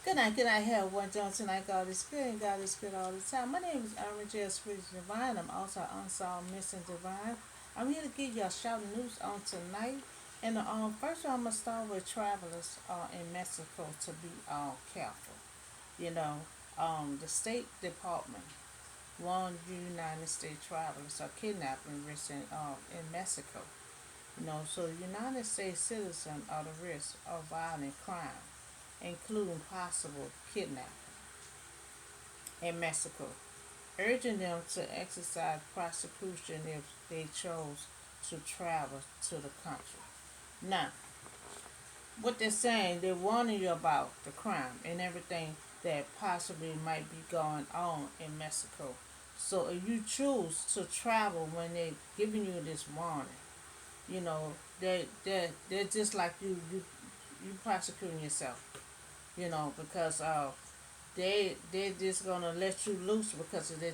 Good night, everyone. John tonight. God is good and God is good all the time. My name is Irma J. Spiritual Divine. I'm also Unsolved Missing Divine. I'm here to give y'all shouting news on tonight. And first of all, I'm going to start with travelers in Mexico to be careful. You know, the State Department warned United States travelers are kidnapping risk in Mexico. So the United States citizens are the risk of violent crime, including possible kidnapping in Mexico, urging them to exercise prosecution if they chose to travel to the country. Now, what they're saying, they're warning you about the crime and everything that possibly might be going on in Mexico. So if you choose to travel when they're giving you this warning, they're just like you prosecuting yourself, because they're just gonna let you loose because they're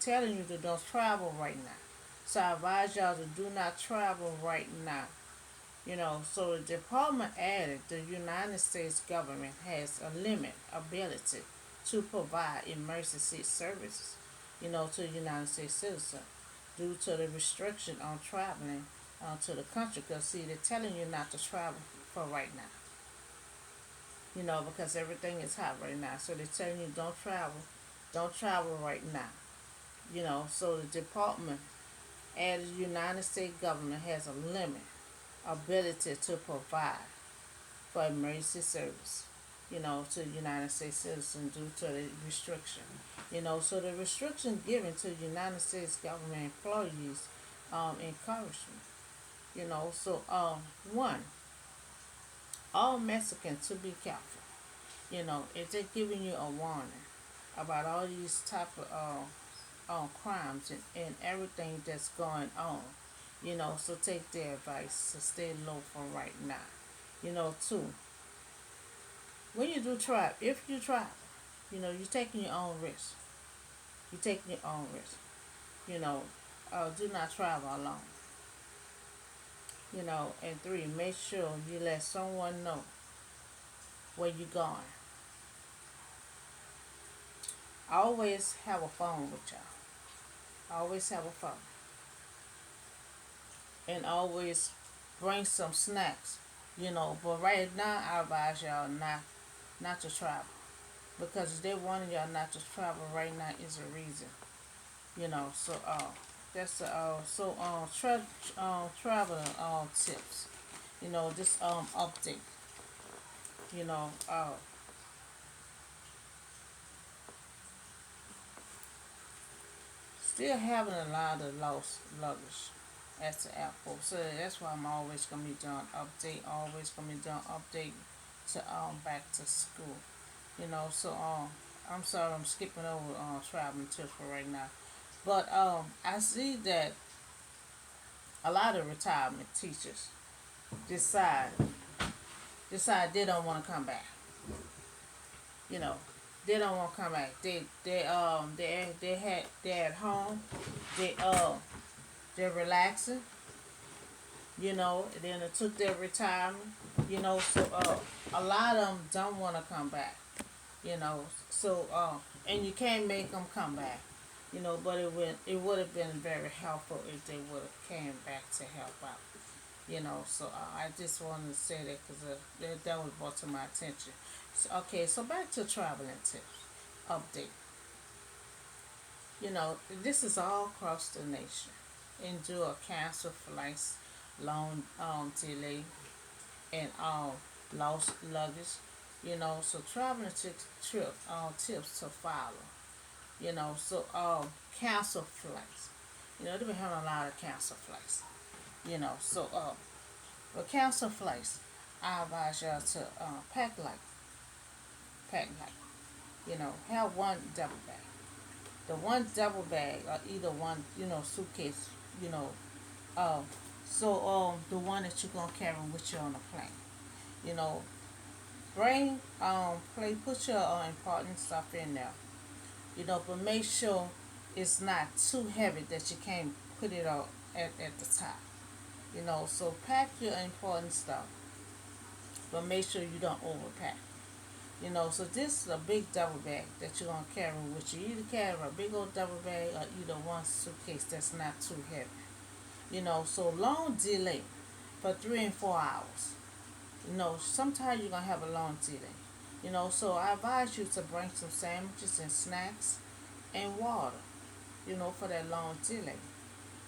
telling you to don't travel right now. So I advise y'all to do not travel right now. So the department added the United States government has a limit ability to provide emergency services, to United States citizens due to the restriction on traveling to the country. Because see, they're telling you not to travel for right now. Because everything is hot right now. So they're telling you don't travel right now. So the department and the United States government has a limit ability to provide for emergency service, to the United States citizens due to the restriction. So the restriction given to United States government employees encouragement. One, all Mexicans to be careful. If they're giving you a warning about all these type of crimes and everything that's going on, so take their advice to stay low for right now. Two, when you do travel, if you travel, you're taking your own risk. You're taking your own risk. You know, do not travel alone. And three, make sure you let someone know where you're going. Always have a phone with y'all. Always have a phone. And always bring some snacks. But right now I advise y'all not to travel. Because if they wanting y'all not to travel right now is a reason. So that's the traveling tips. This update. You know, uh Still having a lot of lost luggage at the airport. So that's why I'm always gonna be doing update, always gonna be doing update to back to school. I'm sorry I'm skipping over traveling tips for right now. But I see that a lot of retirement teachers decide decide they don't want to come back. You know, they don't want to come back. They're at home. They they're relaxing. And then they took their retirement. So a lot of them don't want to come back. So and you can't make them come back. But it would have been very helpful if they would have came back to help out. So I just wanted to say that because that was brought to my attention. So, okay, so back to traveling tips update. This is all across the nation. Endure cancel flights, long delay, and lost luggage. So traveling tips to follow. So cancel flights. They've been having a lot of cancel flights. So with cancel flights, I advise y'all to pack light. Have one double bag. The one double bag or either one, suitcase, you know, uh, the one that you're gonna carry with you on the plane. You know, put your important stuff in there. But make sure it's not too heavy that you can't put it out at the top. So pack your important stuff, but make sure you don't overpack. So this is a big duffel bag that you're gonna carry with you. You either carry a big old duffel bag or either one suitcase that's not too heavy. So long delay for 3 and 4 hours. Sometimes you're gonna have a long delay. So I advise you to bring some sandwiches and snacks and water. For that long delay.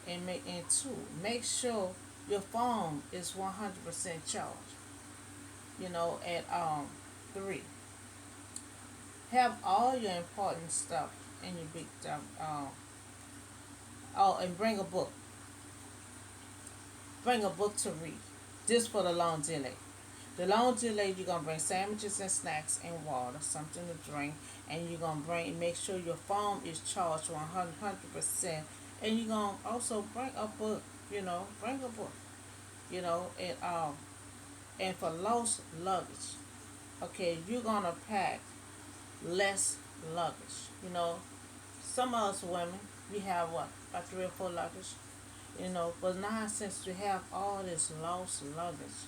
And two, make sure your phone is 100% charged. At three, have all your important stuff in your big oh, and bring a book. Bring a book to read. This for the long delay. The long delay, you're gonna bring sandwiches and snacks and water, something to drink, and you're gonna make sure your phone is charged 100%, and you're gonna also bring a book. Bring a book. And for lost luggage, okay, you're gonna pack less luggage. Some of us women, we have what, about 3 or 4 luggage. But now since we have all this lost luggage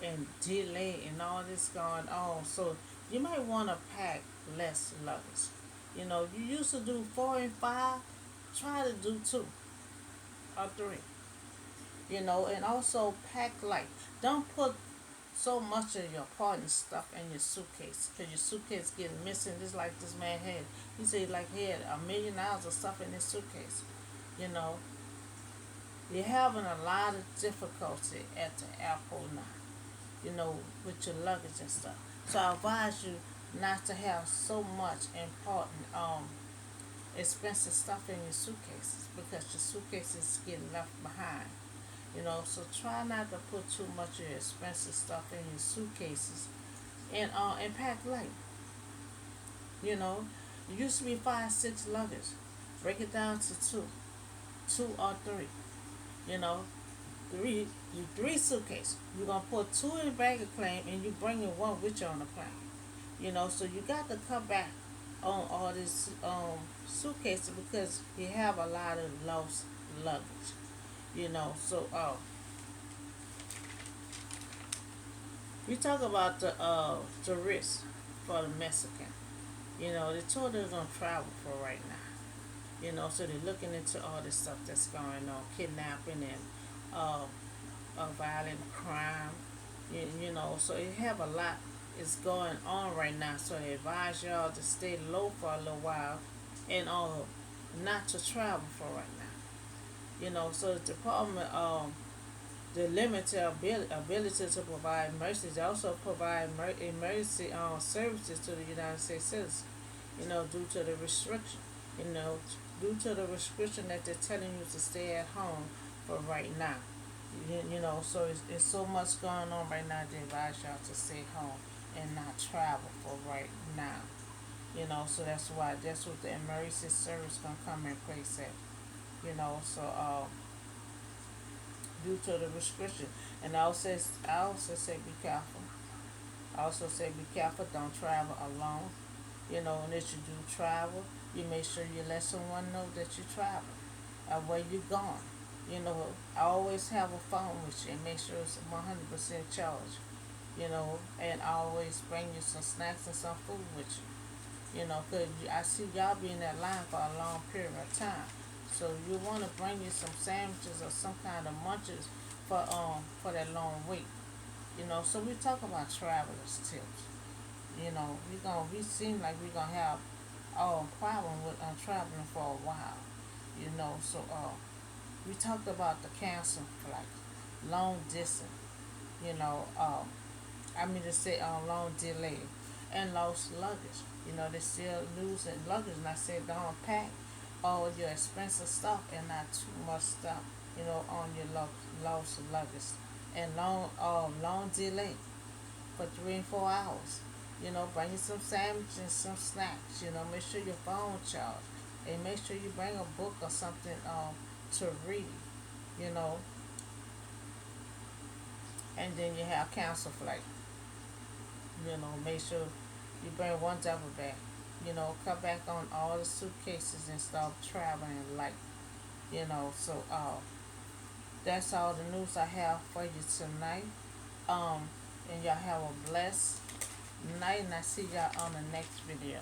and delay and all this going on, so you might want to pack less luggage. You used to do 4 and 5, try to do 2 or 3. And also pack light. Don't put so much of your important stuff in your suitcase, because your suitcase getting missing. Just like this man had, he said like he had $1 million of stuff in his suitcase. You know, you're having a lot of difficulty at the airport now. With your luggage and stuff. So I advise you not to have so much important expensive stuff in your suitcases, because your suitcases is getting left behind. So try not to put too much of your expensive stuff in your suitcases, and pack light. It used to be 5, 6 luggage. Break it down to 2 or 3. You know, three suitcases. You're gonna put 2 in the bag of claim, and you bringing one with you on the plane. So you got to cut back on all this suitcases, because you have a lot of lost luggage. So we talk about the risk for the Mexican. They told they're gonna travel for right now. So they're looking into all this stuff that's going on, kidnapping and violent crime. So you have a lot is going on right now. So they advise y'all to stay low for a little while, and not to travel for right now. So the department, the limited ability to provide mercy, they also provide emergency services to the United States citizens. Due to the restriction. You know, due to the restriction that they're telling you to stay at home for right now. So it's so much going on right now. They advise y'all to stay home and not travel for right now. So that's what the emergency service gonna come in place at. So due to the restriction, and I also say be careful. I also say be careful. Don't travel alone. And if you do travel, you make sure you let someone know that you travel, where you going. I always have a phone with you, and make sure it's 100% charged. And I always bring you some snacks and some food with you. Cause I see y'all be in that line for a long period of time. So you want to bring you some sandwiches or some kind of munches for that long wait. So we talk about travelers tips. We seem like we're gonna have problem with traveling for a while. So we talked about the cancel flight, long distance. You know, I mean to say long delay and lost luggage. They still losing luggage, and I said don't pack all your expensive stuff and not too much stuff. On your lost luggage, and long delay for 3 and 4 hours. Bring you some sandwiches and some snacks. Make sure your phone charged, and make sure you bring a book or something to read. You know, and then you have cancel flight. Make sure you bring one double bag. Cut back on all the suitcases and start traveling light. So that's all the news I have for you tonight. And y'all have a blessed night, and I see y'all on the next video.